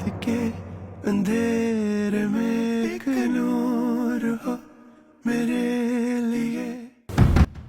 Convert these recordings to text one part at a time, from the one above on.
के अंधेरे में एक नूर हो मेरे लिए।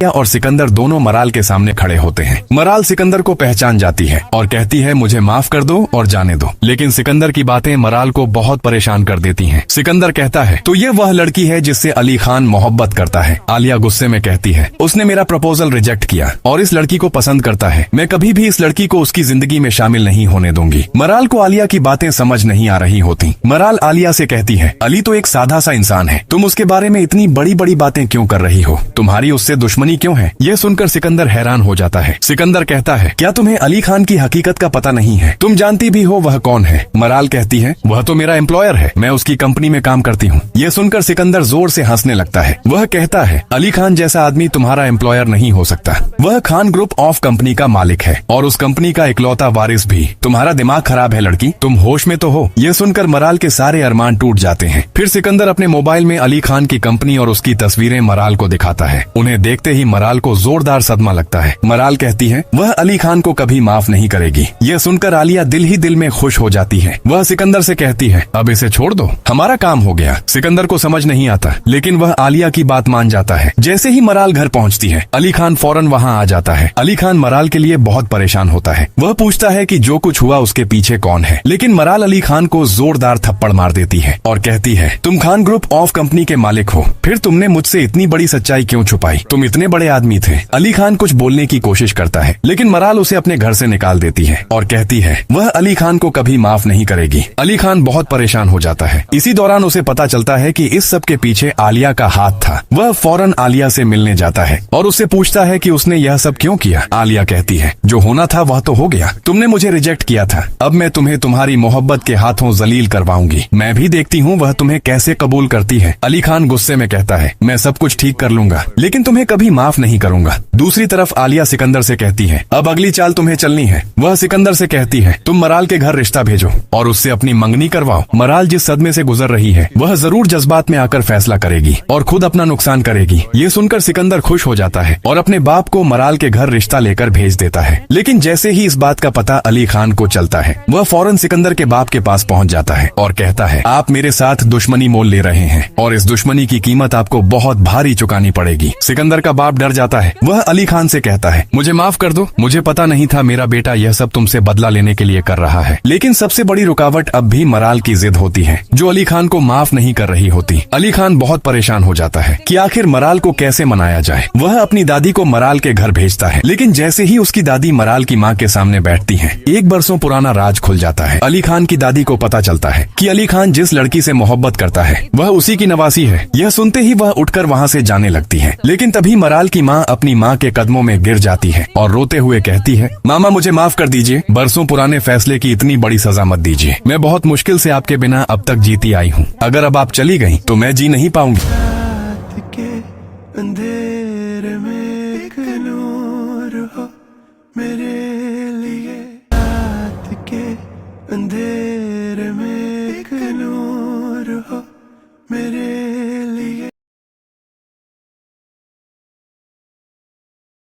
और सिकंदर दोनों मराल के सामने खड़े होते हैं। मराल सिकंदर को पहचान जाती है और कहती है मुझे माफ कर दो और जाने दो। लेकिन सिकंदर की बातें मराल को बहुत परेशान कर देती हैं। सिकंदर कहता है तो ये वह लड़की है जिससे अली खान मोहब्बत करता है। आलिया गुस्से में कहती है उसने मेरा प्रपोजल रिजेक्ट किया और इस लड़की को पसंद करता है। मैं कभी भी इस लड़की को उसकी जिंदगी में शामिल नहीं होने दूंगी। मराल को आलिया की बातें समझ नहीं आ रही होती। मराल आलिया से कहती है अली तो एक सादा सा इंसान है, तुम उसके बारे में इतनी बड़ी बड़ी बातें क्यों कर रही हो? तुम्हारी उससे दुश्मनी क्यों है? यह सुनकर सिकंदर हैरान हो जाता है। सिकंदर कहता है क्या तुम्हें अली खान की हकीकत का पता नहीं है? तुम जानती भी हो वह कौन है? मराल कहती है वह तो मेरा एम्प्लॉयर है, मैं उसकी कंपनी में काम करती हूँ। यह सुनकर सिकंदर जोर से हंसने लगता है। वह कहता है अली खान जैसा आदमी तुम्हारा एम्प्लॉयर नहीं हो सकता। वह खान ग्रुप ऑफ कंपनी का मालिक है और उस कंपनी का इकलौता वारिस भी। तुम्हारा दिमाग खराब है लड़की, तुम होश में तो हो? यह सुनकर मराल के सारे अरमान टूट जाते हैं। फिर सिकंदर अपने मोबाइल में अली खान की कंपनी और उसकी तस्वीरें मराल को दिखाता है। उन्हें देखते ही मराल को जोरदार सदमा लगता है। मराल कहती है वह अली खान को कभी माफ नहीं करेगी। यह सुनकर आलिया दिल ही दिल में खुश हो जाती है। वह सिकंदर से कहती है अब इसे छोड़ दो, हमारा काम हो गया। सिकंदर को समझ नहीं आता लेकिन वह आलिया की बात मान जाता है। जैसे ही मराल घर पहुंचती है अली खान फौरन वहां आ जाता है। अली खान मराल के लिए बहुत परेशान होता है। वह पूछता है कि जो कुछ हुआ उसके पीछे कौन है, लेकिन मराल अली खान को जोरदार थप्पड़ मार देती है और कहती है तुम खान ग्रुप ऑफ कंपनी के मालिक हो, फिर तुमने मुझसे इतनी बड़ी सच्चाई क्यों छुपाई? तुम इतने बड़े आदमी थे। अली खान कुछ बोलने की कोशिश करता है लेकिन मराल उसे अपने घर से निकाल देती है और कहती है वह अली खान को कभी माफ नहीं करेगी। अली खान बहुत परेशान हो जाता है। इसी दौरान उसे पता चलता है कि इस सब के पीछे आलिया का हाथ था। वह फौरन आलिया से मिलने जाता है और उससे पूछता है कि उसने यह सब क्यों किया। आलिया कहती है जो होना था वह तो हो गया, तुमने मुझे रिजेक्ट किया था, अब मैं तुम्हें तुम्हारी मोहब्बत के हाथों जलील करवाऊंगी। मैं भी देखती हूँ वह तुम्हें कैसे कबूल करती है। अली खान गुस्से में कहता है मैं सब कुछ ठीक कर लूंगा लेकिन तुम्हें कभी माफ नहीं करूंगा। दूसरी तरफ आलिया सिकंदर से कहती है अब अगली चाल तुम्हें चलनी है। वह सिकंदर से कहती है तुम मराल के घर रिश्ता भेजो और उससे अपनी मंगनी करवाओ। मराल जिस सदमे से गुजर रही है वह जरूर जज्बात में आकर फैसला करेगी और खुद अपना नुकसान करेगी। ये सुनकर सिकंदर खुश हो जाता है और अपने बाप को मराल के घर रिश्ता लेकर भेज देता है। लेकिन जैसे ही इस बात का पता अली खान को चलता है वह फौरन सिकंदर के बाप के पास पहुंच जाता है और कहता है आप मेरे साथ दुश्मनी मोल ले रहे हैं और इस दुश्मनी की कीमत आपको बहुत भारी चुकानी पड़ेगी। सिकंदर का बाप डर जाता है। वह अली खान से कहता है मुझे माफ कर दो, मुझे पता नहीं था मेरा बेटा यह सब तुमसे बदला लेने के लिए कर रहा है। लेकिन सबसे बड़ी रुकावट अब भी मराल की जिद होती है जो अली खान को माफ नहीं कर रही होती। अली खान बहुत परेशान हो जाता है कि आखिर मराल को कैसे मनाया जाए। वह अपनी दादी को मराल के घर भेजता है लेकिन जैसे ही उसकी दादी मराल की माँ के सामने बैठती है एक बरसों पुराना राज खुल जाता है। अली खान की दादी को पता चलता है कि अली खान जिस लड़की से मोहब्बत करता है वह उसी की नवासी है। यह सुनते ही वह उठकर वहाँ से जाने लगती है लेकिन तभी मराल की माँ अपनी माँ के कदमों में गिर जाती है और रोते हुए कहती है मामा मुझे माफ कर दीजिए, बरसों पुराने फैसले की इतनी बड़ी सजा मत दीजिए। मैं बहुत मुश्किल से आपके बिना अब तक जीती आई हूँ, अगर अब आप चली गयी तो मैं जी नहीं पाऊंगी। रात के अंधेरे में एक नूर हो मेरे लिए, रात के अंधेरे में